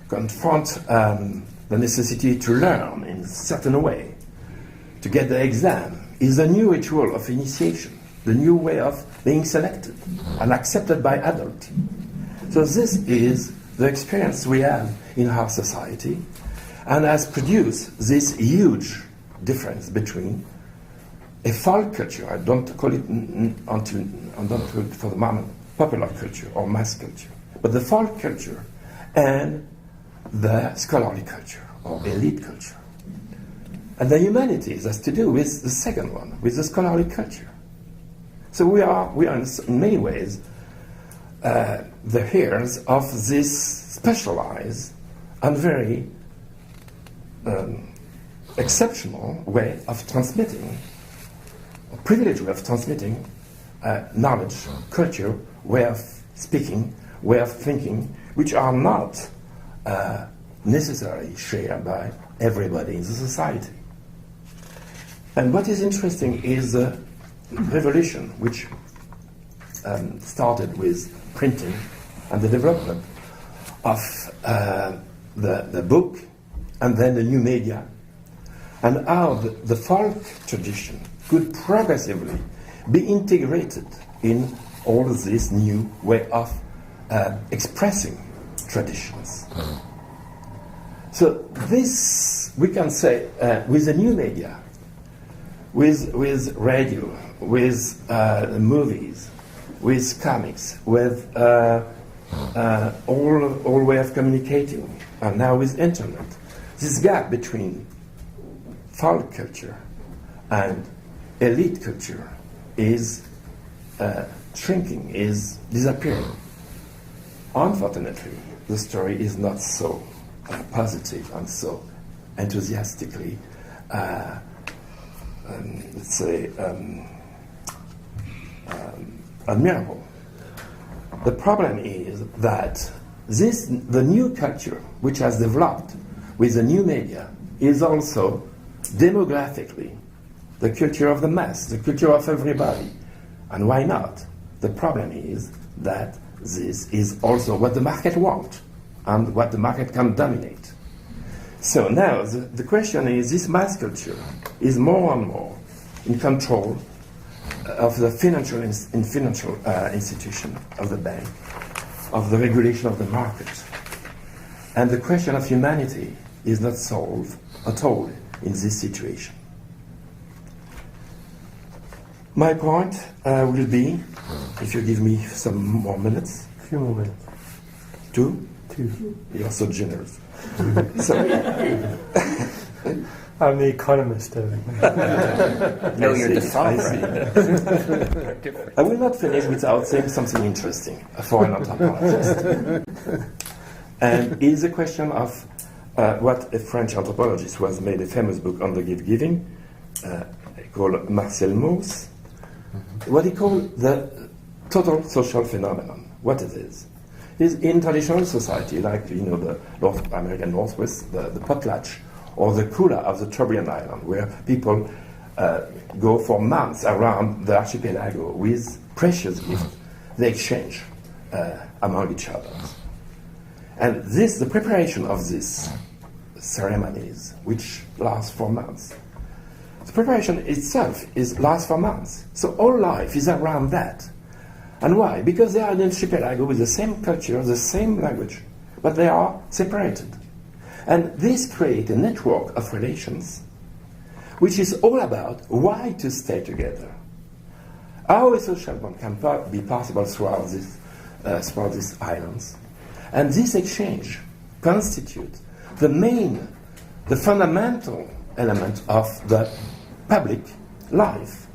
confront the necessity to learn in a certain way, to get the exam, is a new ritual of initiation, the new way of being selected and accepted by adults. So this is the experience we have in our society, and has produced this huge difference between a folk culture, I don't call it for the moment popular culture or mass culture, but the folk culture and the scholarly culture or elite culture. And the humanities has to do with the second one, with the scholarly culture. So we are in many ways the heirs of this specialized and very exceptional way of transmitting, a privileged way of transmitting knowledge, culture, way of speaking, way of thinking, which are not necessarily shared by everybody in the society. And what is interesting is the revolution which started with printing and the development of the book and then the new media, and how the folk tradition could progressively be integrated in all this new way of expressing traditions. So this, we can say, with the new media, with radio, with movies, with comics, with all way of communicating, and now with internet, this gap between folk culture and elite culture is shrinking, is disappearing. Unfortunately, the story is not so positive and so enthusiastically, let's say, admirable. The problem is that the new culture which has developed with the new media is also demographically the culture of the mass, the culture of everybody. And why not? The problem is that this is also what the market wants and what the market can dominate. So now the question is, this mass culture is more and more in control of the financial institution of the bank, of the regulation of the market. And the question of humanity is not solved at all in this situation. My point will be, if you give me some more minutes. A few more minutes. Two? Two. You're so generous. So, I'm the economist. No, you're the sovereign. I will not finish without saying something interesting for an anthropologist. And it is a question of what a French anthropologist who has made a famous book on the gift-giving, called Marcel Hénaff, what he called the total social phenomenon. What it is in traditional society, like the North American Northwest, the potlatch, or the kula of the Trobriand Island, where people go for months around the archipelago with precious gifts they exchange among each other. And the preparation of these ceremonies, which last for months, the preparation itself lasts for months. So all life is around that. And why? Because they are in archipelago with the same culture, the same language, but they are separated. And this creates a network of relations which is all about why to stay together. How a social bond can be possible throughout these islands. And this exchange constitutes the fundamental element of the public life.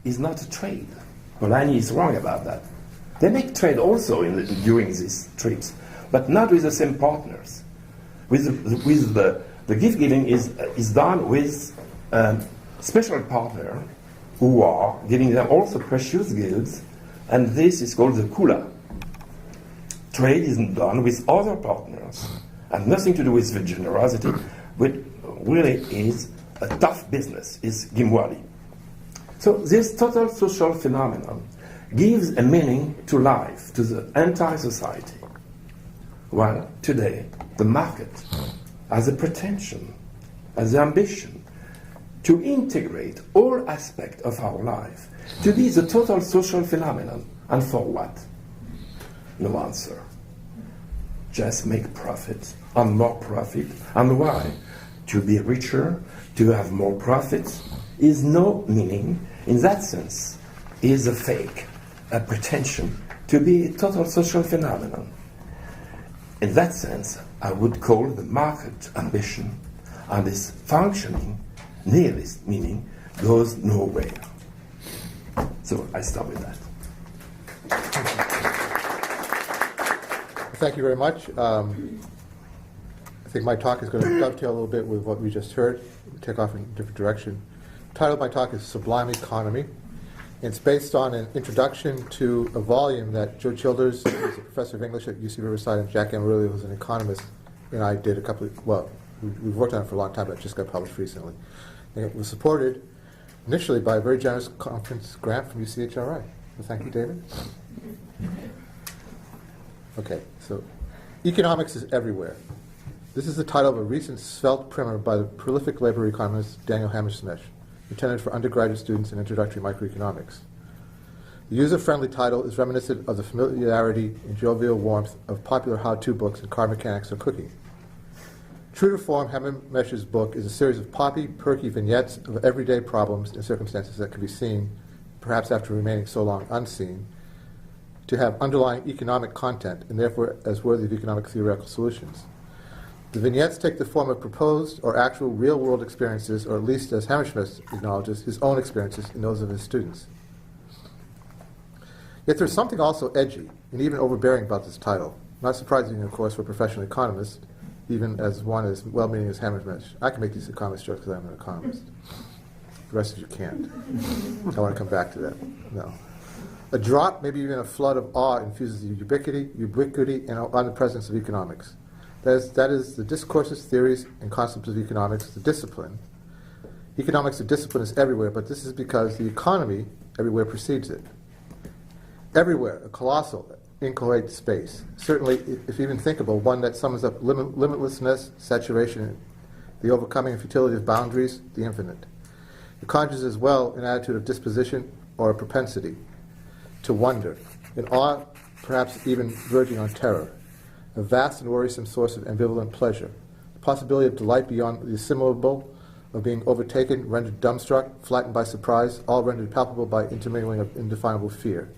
Is not a trade. Polanyi is wrong about that. They make trade also during these trips, but not with the same partners. With the gift giving is done with special partner who are giving them also precious gifts, and this is called the kula. Trade is done with other partners, and nothing to do with the generosity, which really is a tough business, is gimwali. So this total social phenomenon gives a meaning to life, to the entire society. While today, the market has a pretension, has the ambition to integrate all aspects of our life, to be the total social phenomenon. And for what? No answer. Just make profit, and more profit. And why? To be richer, to have more profits, is no meaning. In that sense, is a fake, a pretension to be a total social phenomenon. In that sense, I would call the market ambition and its functioning, nihilist meaning, goes nowhere. So I start with that. Thank you very much. I think my talk is going to dovetail a little bit with what we just heard, take off in a different direction. The title of my talk is Sublime Economy. It's based on an introduction to a volume that Joe Childers, who's a professor of English at UC Riverside, and Jack Amarillo, who's an economist, and I did we've worked on it for a long time, but it just got published recently. And it was supported initially by a very generous conference grant from UCHRI. So thank you, David. Okay, so economics is everywhere. This is the title of a recent svelte primer by the prolific labor economist Daniel Hammerschmidt, intended for undergraduate students in introductory microeconomics. The user-friendly title is reminiscent of the familiarity and jovial warmth of popular how-to books in car mechanics or cooking. True to form, Hammerschmidt's book is a series of poppy, perky vignettes of everyday problems and circumstances that can be seen, perhaps after remaining so long unseen, to have underlying economic content and therefore as worthy of economic theoretical solutions. The vignettes take the form of proposed or actual real-world experiences, or at least, as Hammerschmidt acknowledges, his own experiences and those of his students. Yet there's something also edgy and even overbearing about this title. Not surprising, of course, for a professional economist, even as one as well-meaning as Hammerschmidt. I can make these economist jokes because I'm an economist. The rest of you can't. I want to come back to that. No. A drop, maybe even a flood of awe infuses the ubiquity and omnipresence of economics. That is the discourses, theories, and concepts of economics, the discipline. Economics, the discipline, is everywhere, but this is because the economy everywhere precedes it. Everywhere, a colossal, inchoate space. Certainly, if even thinkable, one that sums up limitlessness, saturation, the overcoming and futility of boundaries, the infinite. It conjures as well an attitude of disposition or a propensity to wonder, an awe, perhaps even verging on terror. A vast and worrisome source of ambivalent pleasure, the possibility of delight beyond the assimilable, of being overtaken, rendered dumbstruck, flattened by surprise, all rendered palpable by intermingling of indefinable fear.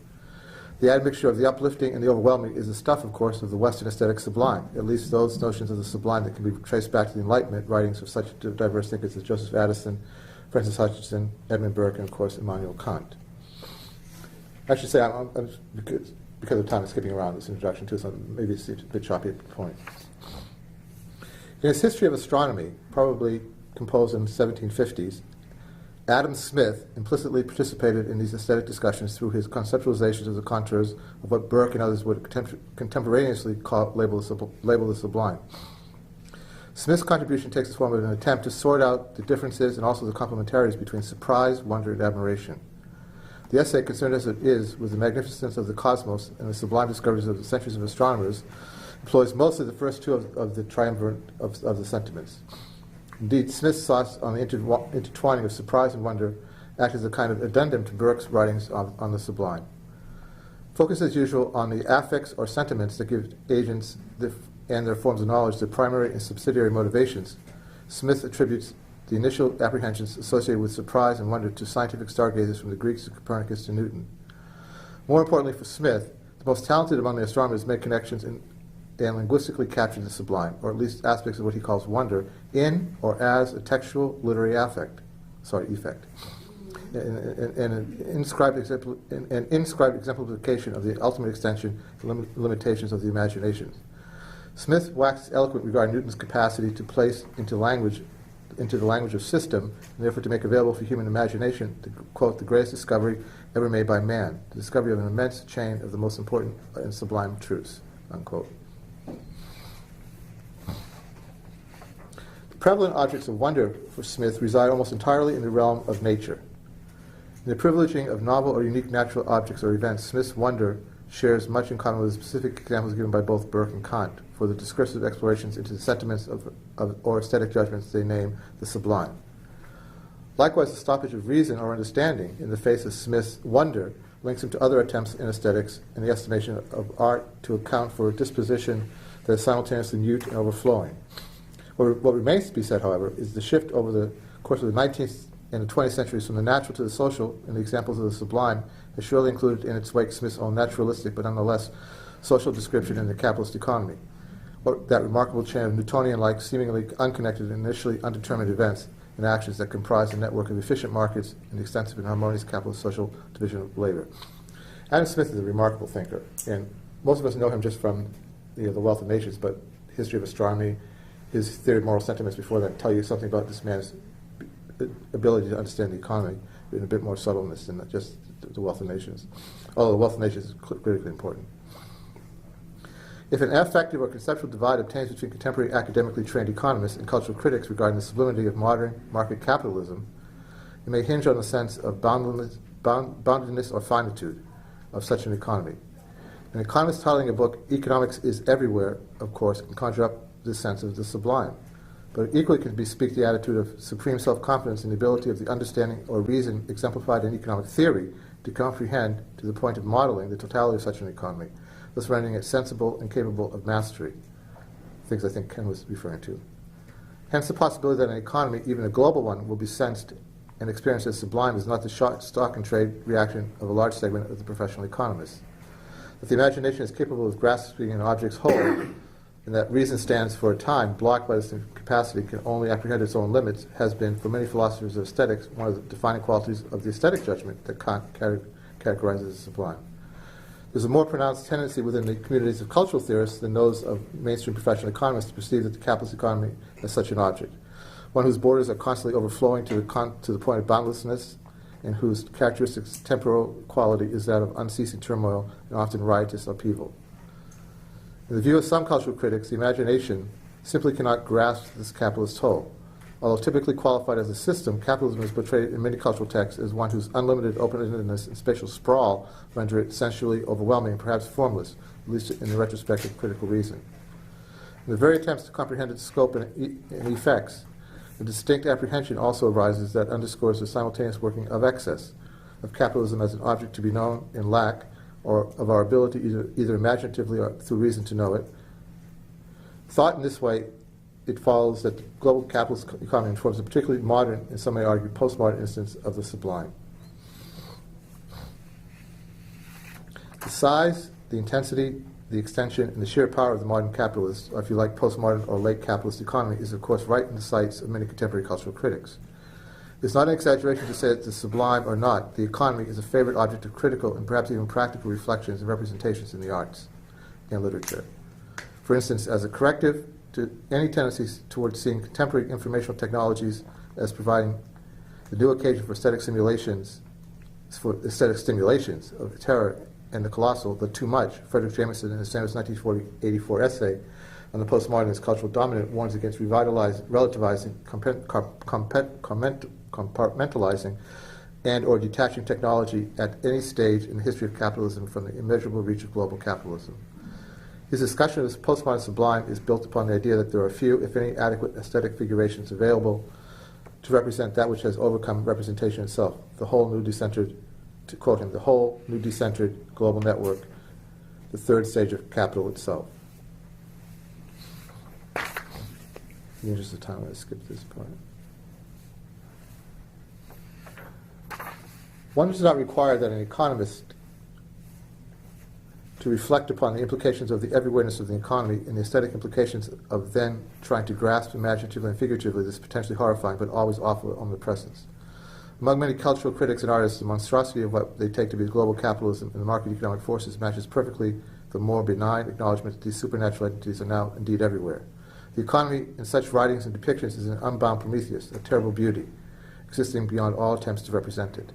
The admixture of the uplifting and the overwhelming is the stuff, of course, of the Western aesthetic sublime, at least those notions of the sublime that can be traced back to the Enlightenment writings of such diverse thinkers as Joseph Addison, Francis Hutcheson, Edmund Burke, and, of course, Immanuel Kant. I should say, I'm because of time, I'm skipping around this introduction too, so maybe it's a bit choppy at the point. In his History of Astronomy, probably composed in the 1750s, Adam Smith implicitly participated in these aesthetic discussions through his conceptualizations of the contours of what Burke and others would contemporaneously label the sublime. Smith's contribution takes the form of an attempt to sort out the differences and also the complementarities between surprise, wonder, and admiration. The essay, concerned as it is with the magnificence of the cosmos and the sublime discoveries of the centuries of astronomers, employs mostly the first two of the triumvirate of the sentiments. Indeed, Smith's thoughts on the intertwining of surprise and wonder act as a kind of addendum to Burke's writings on the sublime. Focus, as usual, on the affects or sentiments that give agents and their forms of knowledge their primary and subsidiary motivations. Smith attributes the initial apprehensions associated with surprise and wonder to scientific stargazers from the Greeks to Copernicus to Newton. More importantly for Smith, the most talented among the astronomers made connections and linguistically captured the sublime, or at least aspects of what he calls wonder, in or as a textual literary effect. An inscribed exemplification of the ultimate extension and limitations of the imagination. Smith waxed eloquent regarding Newton's capacity to place into the language of system, and therefore to make available for human imagination, to quote, the greatest discovery ever made by man, the discovery of an immense chain of the most important and sublime truths, unquote. prevalent objects of wonder for Smith reside almost entirely in the realm of nature. In the privileging of novel or unique natural objects or events, Smith's wonder shares much in common with the specific examples given by both Burke and Kant for the discursive explorations into the sentiments or aesthetic judgments they name the sublime. Likewise, the stoppage of reason or understanding in the face of Smith's wonder links him to other attempts in aesthetics and the estimation of art to account for a disposition that is simultaneously mute and overflowing. What remains to be said, however, is the shift over the course of the 19th and the 20th centuries from the natural to the social, and the examples of the sublime has surely included in its wake Smith's own naturalistic but nonetheless social description in the capitalist economy, or that remarkable chain of Newtonian-like, seemingly unconnected and initially undetermined events and actions that comprise a network of efficient markets and the extensive and harmonious capitalist social division of labor. Adam Smith is a remarkable thinker, and most of us know him just from The Wealth of Nations, but history of astronomy, his theory of moral sentiments before that tell you something about this man's ability to understand the economy in a bit more subtleness than just The Wealth of Nations, although The Wealth of Nations is critically important. If an affective or conceptual divide obtains between contemporary academically trained economists and cultural critics regarding the sublimity of modern market capitalism, it may hinge on the sense of boundedness or finitude of such an economy. An economist titling a book, Economics is Everywhere, of course, can conjure up this sense of the sublime. But it equally can bespeak the attitude of supreme self-confidence in the ability of the understanding or reason exemplified in economic theory to comprehend to the point of modeling the totality of such an economy, thus rendering it sensible and capable of mastery, things I think Ken was referring to. Hence the possibility that an economy, even a global one, will be sensed and experienced as sublime is not the stock and trade reaction of a large segment of the professional economists. That the imagination is capable of grasping an object's whole, and that reason stands for a time blocked by this capacity, can only apprehend its own limits, has been, for many philosophers of aesthetics, one of the defining qualities of the aesthetic judgment that Kant characterizes as sublime. There's a more pronounced tendency within the communities of cultural theorists than those of mainstream professional economists to perceive that the capitalist economy as such an object, one whose borders are constantly overflowing to the point of boundlessness, and whose characteristic temporal quality is that of unceasing turmoil and often riotous upheaval. In the view of some cultural critics, the imagination simply cannot grasp this capitalist whole. Although typically qualified as a system, capitalism is portrayed in many cultural texts as one whose unlimited open-endedness and spatial sprawl render it sensually overwhelming and perhaps formless, at least in the retrospect of critical reason. In the very attempts to comprehend its scope and effects, a distinct apprehension also arises that underscores the simultaneous working of excess, of capitalism as an object to be known in lack, or of our ability either imaginatively or through reason to know it. Thought in this way, it follows that the global capitalist economy forms a particularly modern, and some may argue postmodern, instance of the sublime. The size, the intensity, the extension, and the sheer power of the modern capitalist, or if you like, postmodern or late capitalist economy, is of course right in the sights of many contemporary cultural critics. It's not an exaggeration to say that the sublime or not, the economy is a favorite object of critical and perhaps even practical reflections and representations in the arts and literature. For instance, as a corrective to any tendencies towards seeing contemporary informational technologies as providing the new occasion for aesthetic stimulations of terror and the colossal, the too much, Frederick Jameson in his famous 1984 essay on the postmodernist cultural dominant warns against relativizing, compartmentalizing, and or detaching technology at any stage in the history of capitalism from the immeasurable reach of global capitalism. His discussion of this postmodern sublime is built upon the idea that there are few, if any, adequate aesthetic figurations available to represent that which has overcome representation itself, the whole new decentered, to quote him, the whole new decentered global network, the third stage of capital itself. In the interest of time, I'm going to skip this part. One does not require that an economist to reflect upon the implications of the everywhereness of the economy and the aesthetic implications of then trying to grasp imaginatively and figuratively this potentially horrifying but always awful omnipresence. Among many cultural critics and artists, the monstrosity of what they take to be global capitalism and the market economic forces matches perfectly the more benign acknowledgement that these supernatural entities are now indeed everywhere. The economy in such writings and depictions is an unbound Prometheus, a terrible beauty, existing beyond all attempts to represent it.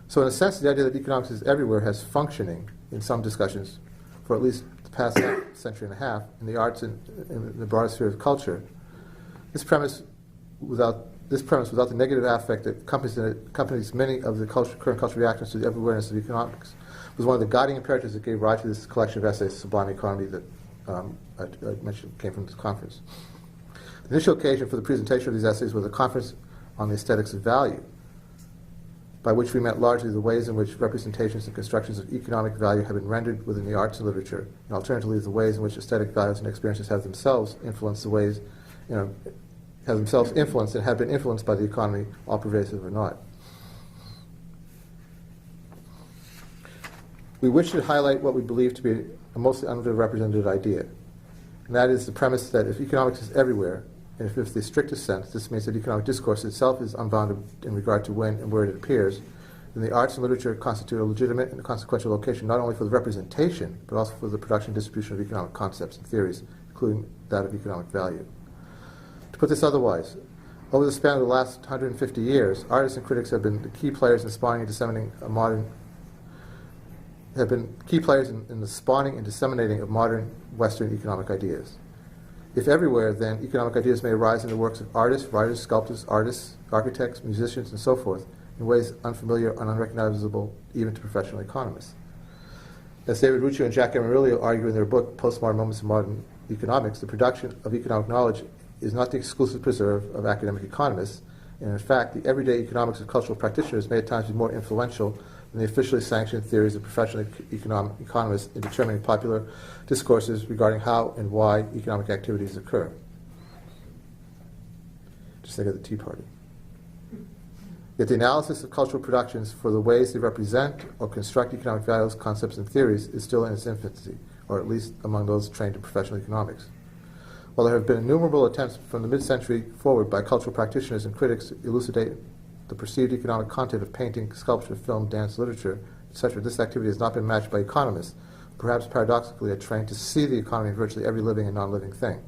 So in a sense, the idea that economics is everywhere has functioning in some discussions for at least the past century and a half in the arts and in the broader sphere of culture. This premise, without the negative affect that accompanies many of the current cultural reactions to the ever-awareness of economics, was one of the guiding imperatives that gave rise to this collection of essays, Sublime Economy, that I mentioned came from this conference. The initial occasion for the presentation of these essays was a conference on the aesthetics of value, by which we meant largely the ways in which representations and constructions of economic value have been rendered within the arts and literature, and alternatively the ways in which aesthetic values and experiences have themselves influenced the ways, have themselves influenced and have been influenced by the economy, all pervasive or not. We wish to highlight what we believe to be a mostly underrepresented idea, and that is the premise that if economics is everywhere, and if it's the strictest sense, this means that economic discourse itself is unbounded in regard to when and where it appears, then the arts and literature constitute a legitimate and consequential location not only for the representation, but also for the production and distribution of economic concepts and theories, including that of economic value. To put this otherwise, over the span of the last 150 years, artists and critics have been the key players in spawning and disseminating in the spawning and disseminating of modern Western economic ideas. If everywhere, then economic ideas may arise in the works of artists, writers, sculptors, artists, architects, musicians, and so forth, in ways unfamiliar and unrecognizable even to professional economists. As David Ruccio and Jack Amarillo argue in their book, Postmodern Moments in Modern Economics, the production of economic knowledge is not the exclusive preserve of academic economists, and in fact, the everyday economics of cultural practitioners may at times be more influential than the officially sanctioned theories of professional economists in determining popular discourses regarding how and why economic activities occur. Just think of the Tea Party. Yet the analysis of cultural productions for the ways they represent or construct economic values, concepts, and theories is still in its infancy, or at least among those trained in professional economics. While there have been innumerable attempts from the mid-century forward by cultural practitioners and critics to elucidate the perceived economic content of painting, sculpture, film, dance, literature, etc., this activity has not been matched by economists, perhaps paradoxically are trained to see the economy in virtually every living and non-living thing.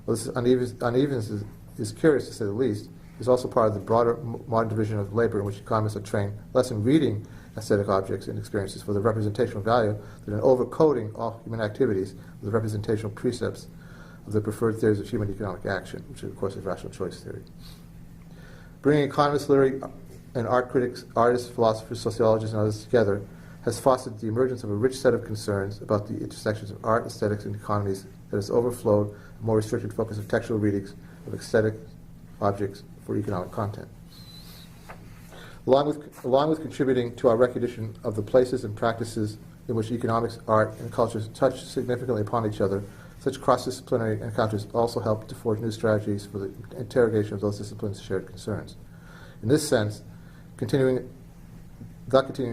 Well, this unevenness is curious, to say the least. It's also part of the broader modern division of labor in which economists are trained less in reading aesthetic objects and experiences for the representational value than in overcoding all human activities with the representational precepts of the preferred theories of human economic action, which of course is rational choice theory. Bringing economists, literary and art critics, artists, philosophers, sociologists, and others together has fostered the emergence of a rich set of concerns about the intersections of art, aesthetics, and economies that has overflowed a more restricted focus of textual readings of aesthetic objects for economic content. Along with contributing to our recognition of the places and practices in which economics, art, and cultures touch significantly upon each other, such cross-disciplinary encounters also help to forge new strategies for the interrogation of those disciplines' shared concerns. In this sense, the continuing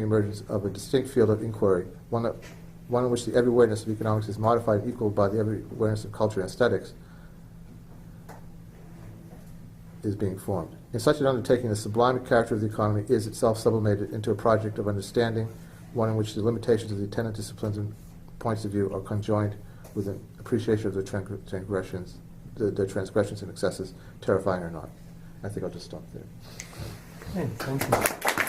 emergence of a distinct field of inquiry, one in which the every-awareness of economics is modified and equaled by the every-awareness of culture and aesthetics, is being formed. In such an undertaking, the sublime character of the economy is itself sublimated into a project of understanding, one in which the limitations of the attendant disciplines and points of view are conjoined with an appreciation of the transgressions and excesses, terrifying or not. I think I'll just stop there. Okay, thank you.